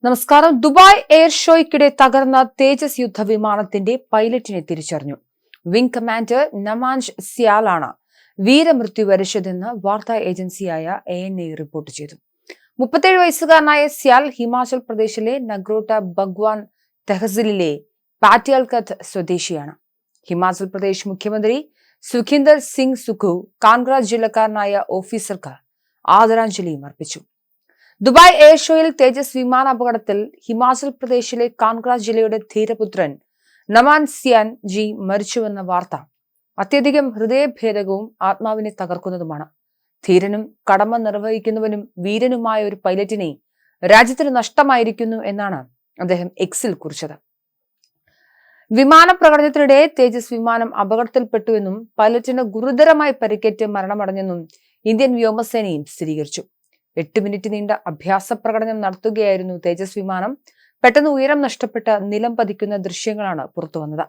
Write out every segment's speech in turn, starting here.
നമസ്കാരം. Dubai air ഷോയ്ക്കിടെ തകർന്ന തേജസ് യുദ്ധവിമാനത്തിന്റെ പൈലറ്റിനെ തിരിച്ചറിഞ്ഞു. വിംഗ് കമാൻഡർ നമാൻഷ് സിയാലാണ് വീരമൃത്യു വരിച്ചതെന്ന് വാർത്താ ഏജൻസിയായ ANA റിപ്പോർട്ട് ചെയ്തു. 37 വയസ്സുകാരനായ സിയാൽ ഹിമാചൽ പ്രദേശിലെ നഗ്രോട്ട ഭഗ്വാൻ തെഹസിലിലെ പാറ്റിയാൽകത്ത് സ്വദേശിയാണ്. ഹിമാചൽ പ്രദേശ് മുഖ്യമന്ത്രി സുഖിന്ദർ സിംഗ് സുഖു കാൻഗ്ര ജില്ലക്കാരനായ ഓഫീസർക്ക് ആദരാഞ്ജലിയും അർപ്പിച്ചു. ദുബായ് എയർ ഷോയിൽ തേജസ് വിമാന അപകടത്തിൽ ഹിമാചൽ പ്രദേശിലെ കാൻഗ്ര ജില്ലയുടെ ധീരപുത്രൻ നമാൻ സിയാൻ ജി മരിച്ചുവെന്ന വാർത്ത അത്യധികം ഹൃദയഭേദകവും ആത്മാവിനെ തകർക്കുന്നതുമാണ്. ധീരനും കടമ നിർവഹിക്കുന്നവനും വീരനുമായ ഒരു പൈലറ്റിനെ രാജ്യത്തിന് നഷ്ടമായിരിക്കുന്നു എന്നാണ് അദ്ദേഹം എക്സിൽ കുറിച്ചത്. വിമാന പ്രകടനത്തിനിടെ തേജസ് വിമാനം അപകടത്തിൽപ്പെട്ടുവെന്നും പൈലറ്റിന് ഗുരുതരമായി പരിക്കേറ്റ് മരണമടഞ്ഞെന്നും ഇന്ത്യൻ വ്യോമസേനയും സ്ഥിരീകരിച്ചു. 8 മിനിറ്റ് നീണ്ട അഭ്യാസ പ്രകടനം നടത്തുകയായിരുന്നു തേജസ് വിമാനം. പെട്ടെന്ന് ഉയരം നഷ്ടപ്പെട്ട് നിലം പതിക്കുന്ന ദൃശ്യങ്ങളാണ് പുറത്തുവന്നത്.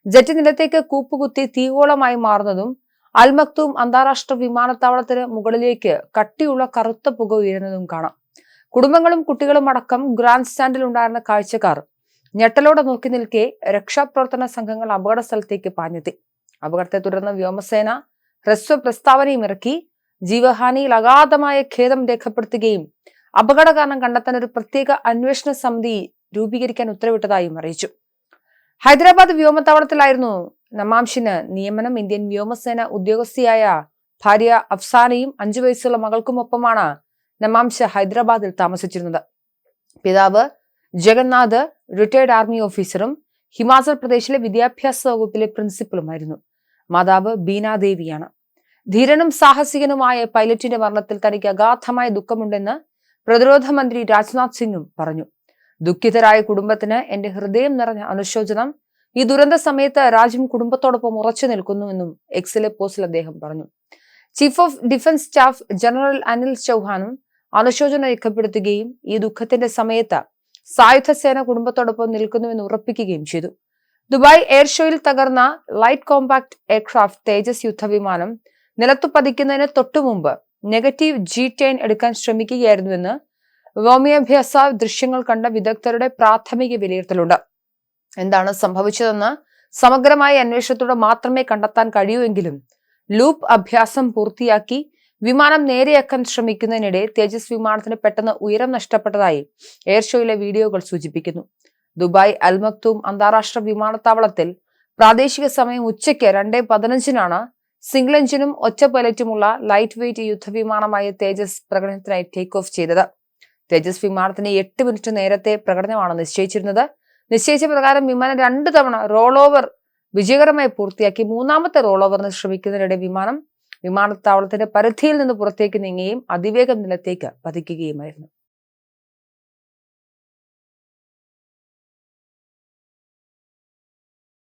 ജെറ്റ് നിലത്തേക്ക് കൂപ്പുകുത്തി തീഗോളമായി മാറുന്നതും അൽ മക്തൂം അന്താരാഷ്ട്ര വിമാനത്താവളത്തിന് മുകളിലേക്ക് കട്ടിയുള്ള കറുത്ത പുക ഉയരുന്നതും കാണാം. കുടുംബങ്ങളും കുട്ടികളും അടക്കം ഗ്രാൻഡ് സ്റ്റാൻഡിൽ ഉണ്ടായിരുന്ന കാഴ്ചക്കാർ ഞെട്ടലോടെ നോക്കി നിൽക്കെ രക്ഷാപ്രവർത്തന സംഘങ്ങൾ അപകട സ്ഥലത്തേക്ക് പാഞ്ഞെത്തി. അപകടത്തെ തുടർന്ന് വ്യോമസേന ഹ്രസ്വ പ്രസ്താവനയും ഇറക്കി. ജീവഹാനിയിൽ അഗാധമായ ഖേദം രേഖപ്പെടുത്തുകയും അപകട കാരണം കണ്ടെത്താൻ ഒരു പ്രത്യേക അന്വേഷണ സമിതി രൂപീകരിക്കാൻ ഉത്തരവിട്ടതായും അറിയിച്ചു. ഹൈദരാബാദ് വ്യോമത്താവളത്തിലായിരുന്നു നമാംഷിന് നിയമനം. ഇന്ത്യൻ വ്യോമസേന ഉദ്യോഗസ്ഥയായ ഭാര്യ അഫ്സാനയും 5 വയസ്സുള്ള മകൾക്കുമൊപ്പമാണ് നമാംഷ് ഹൈദരാബാദിൽ താമസിച്ചിരുന്നത്. പിതാവ് ജഗന്നാഥ് റിട്ടയർഡ് ആർമി ഓഫീസറും ഹിമാചൽ പ്രദേശിലെ വിദ്യാഭ്യാസ വകുപ്പിലെ പ്രിൻസിപ്പലുമായിരുന്നു. മാതാവ് ബീനാദേവിയാണ്. ധീരനും സാഹസികനുമായ പൈലറ്റിന്റെ മരണത്തിൽ തനിക്ക് അഗാധമായ ദുഃഖമുണ്ടെന്ന് പ്രതിരോധ മന്ത്രി രാജ്നാഥ് സിംഗും പറഞ്ഞു. ദുഃഖിതരായ കുടുംബത്തിന് എന്റെ ഹൃദയം നിറഞ്ഞ അനുശോചനം. ഈ ദുരന്ത സമയത്ത് രാജ്യം കുടുംബത്തോടൊപ്പം ഉറച്ചു നിൽക്കുന്നുവെന്നും എക്സിലെ പോസ്റ്റിൽ അദ്ദേഹം പറഞ്ഞു. Chief of defence staff general Anil ചൗഹാനും അനുശോചനം രേഖപ്പെടുത്തുകയും ഈ ദുഃഖത്തിന്റെ സമയത്ത് സായുധ സേന കുടുംബത്തോടൊപ്പം നിൽക്കുന്നുവെന്ന് ഉറപ്പിക്കുകയും ചെയ്തു. ദുബായ് എയർ ഷോയിൽ തകർന്ന ലൈറ്റ് കോമ്പാക്ട് എയർക്രാഫ്റ്റ് തേജസ് യുദ്ധവിമാനം നിലത്തു പതിക്കുന്നതിന് തൊട്ടുമുമ്പ് നെഗറ്റീവ് G10 എടുക്കാൻ ശ്രമിക്കുകയായിരുന്നുവെന്ന് വ്യോമാഭ്യാസ ദൃശ്യങ്ങൾ കണ്ട വിദഗ്ധരുടെ പ്രാഥമിക വിലയിരുത്തലുണ്ട്. എന്താണ് സംഭവിച്ചതെന്ന് സമഗ്രമായ അന്വേഷണത്തോടെ മാത്രമേ കണ്ടെത്താൻ കഴിയൂവെങ്കിലും ലൂപ്പ് അഭ്യാസം പൂർത്തിയാക്കി വിമാനം നേരെയാക്കാൻ ശ്രമിക്കുന്നതിനിടെ തേജസ് വിമാനത്തിന് പെട്ടെന്ന് ഉയരം നഷ്ടപ്പെട്ടതായി എയർ ഷോയിലെ വീഡിയോകൾ സൂചിപ്പിക്കുന്നു. ദുബായ് അൽ മക്തൂം അന്താരാഷ്ട്ര വിമാനത്താവളത്തിൽ പ്രാദേശിക സമയം ഉച്ചയ്ക്ക് 2:15 സിംഗിൾ എഞ്ചിനും ഒറ്റ പൈലറ്റുമുള്ള ലൈറ്റ് വെയ്റ്റ് യുദ്ധവിമാനമായ തേജസ് പ്രകടനത്തിനായി ടേക്ക് ഓഫ് ചെയ്തത്. തേജസ് വിമാനത്തിന് 8 മിനിറ്റ് നേരത്തെ പ്രകടനമാണ് നിശ്ചയിച്ചിരുന്നത്. നിശ്ചയിച്ച പ്രകാരം വിമാനം 2 തവണ റോൾ ഓവർ വിജയകരമായി പൂർത്തിയാക്കി. 3ാമത്തെ റോൾ ഓവറിന് ശ്രമിക്കുന്നതിനിടെ വിമാനത്താവളത്തിന്റെ പരിധിയിൽ നിന്ന് പുറത്തേക്ക് നീങ്ങുകയും അതിവേഗം നിലത്തേക്ക് പതിക്കുകയുമായിരുന്നു.